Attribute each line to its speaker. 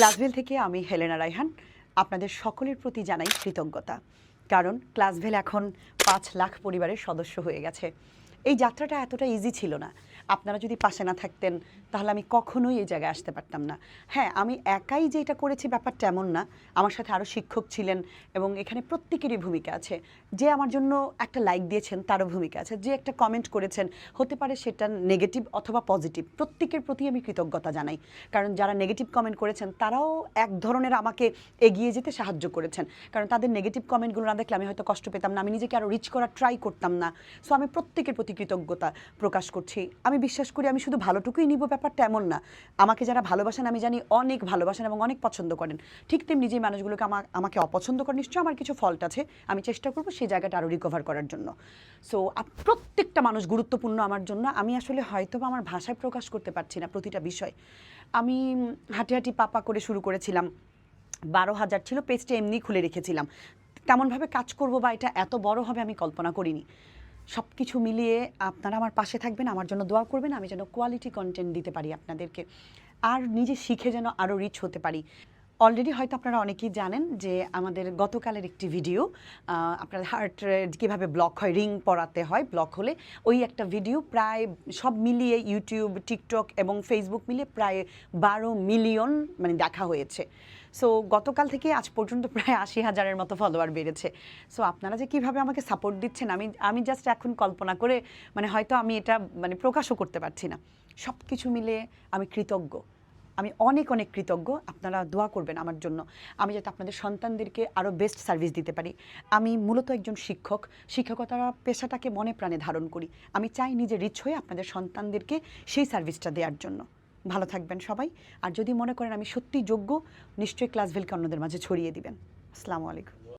Speaker 1: ক্লাসভেল থেকে আমি হেলেনা রায়হান আপনাদের সকলের প্রতি জানাই কৃতজ্ঞতা। কারণ ক্লাসভেল এখন ৫ লাখ পরিবারের সদস্য হয়ে গেছে। এই যাত্রাটা এতটা ইজি ছিল না। আপনারা যদি পাশে না থাকতেন তাহলে আমি কখনোই এই জায়গায় আসতে পারতাম না। হ্যাঁ, আমি একাই যে এটা করেছি ব্যাপারটা এমন না। আমার সাথে আরও শিক্ষক ছিলেন এবং এখানে প্রত্যেকেরই ভূমিকা আছে। যে আমার জন্য একটা লাইক দিয়েছেন তারও ভূমিকা আছে, যে একটা কমেন্ট করেছেন, হতে পারে সেটা নেগেটিভ অথবা পজিটিভ, প্রত্যেকের প্রতি আমি কৃতজ্ঞতা জানাই। কারণ যারা নেগেটিভ কমেন্ট করেছেন তারাও এক ধরনের আমাকে এগিয়ে যেতে সাহায্য করেছেন। কারণ তাদের নেগেটিভ কমেন্টগুলো না দেখলে আমি হয়তো কষ্ট পেতাম না, আমি নিজেকে আরও রিচ করার ট্রাই করতাম না। সো আমি প্রত্যেকের প্রতি কৃতজ্ঞতা প্রকাশ করছি। আমি বিশ্বাস করি আমি শুধু ভালোটুকুই নিব, ব্যাপারটা এমন না। আমাকে যারা ভালোবাসেন আমি জানি অনেক ভালোবাসেন এবং অনেক পছন্দ করেন, ঠিক তেমনি যে মানুষগুলোকে আমাকে অপছন্দ করেন নিশ্চয়ই আমার কিছু ফল্ট আছে। আমি চেষ্টা করব সেই জায়গাটা আরও রিকভার করার জন্য। সো প্রত্যেকটা মানুষ গুরুত্বপূর্ণ আমার জন্য। আমি আসলে হয়তো আমার ভাষায় প্রকাশ করতে পারছি না প্রতিটা বিষয়। আমি হাঁটি হাঁটি পাপা করে শুরু করেছিলাম, ১২,০০০ ছিল, পেজটা এমনি খুলে রেখেছিলাম। তেমনভাবে কাজ করব বা এটা এত বড় হবে আমি কল্পনা করিনি। সব কিছু মিলিয়ে আপনারা আমার পাশে থাকবেন, আমার জন্য দোয়া করবেন, আমি যেন কোয়ালিটি কন্টেন্ট দিতে পারি আপনাদেরকে, আর নিজে শিখে যেন আরও রিচ হতে পারি। অলরেডি হয়তো আপনারা অনেকেই জানেন যে আমাদের গতকালের একটি ভিডিও, আপনার হার্ট কীভাবে ব্লক হয়, রিং পরাতে হয় ব্লক হলে, ওই একটা ভিডিও প্রায় সব মিলিয়ে ইউটিউব, টিকটক এবং ফেসবুক মিলিয়ে প্রায় ১২ মিলিয়ন দেখা হয়েছে। সো গতকাল থেকে আজ পর্যন্ত প্রায় ৮০,০০০-এর মতো ফলোয়ার বেড়েছে। সো আপনারা যে কীভাবে আমাকে সাপোর্ট দিচ্ছেন আমি জাস্ট এখন কল্পনা করে হয়তো আমি এটা প্রকাশও করতে পারছি না। সব কিছু মিলিয়ে আমি কৃতজ্ঞ, আমি অনেক অনেক কৃতজ্ঞ। আপনারা দোয়া করবেন আমার জন্য, আমি যাতে আপনাদের সন্তানদেরকে আরও বেস্ট সার্ভিস দিতে পারি। আমি মূলত একজন শিক্ষক, শিক্ষকতার পেশাটাকে মনে প্রাণে ধারণ করি। আমি চাই নিজে রিচ হয়ে আপনাদের সন্তানদেরকে সেই সার্ভিসটা দেওয়ার জন্য। ভালো থাকবেন সবাই। আর যদি মনে করেন আমি সত্যিই যোগ্য, নিশ্চয়ই ক্লাসভেলকে অন্যদের মাঝে ছড়িয়ে দিবেন। আসসালামু আলাইকুম।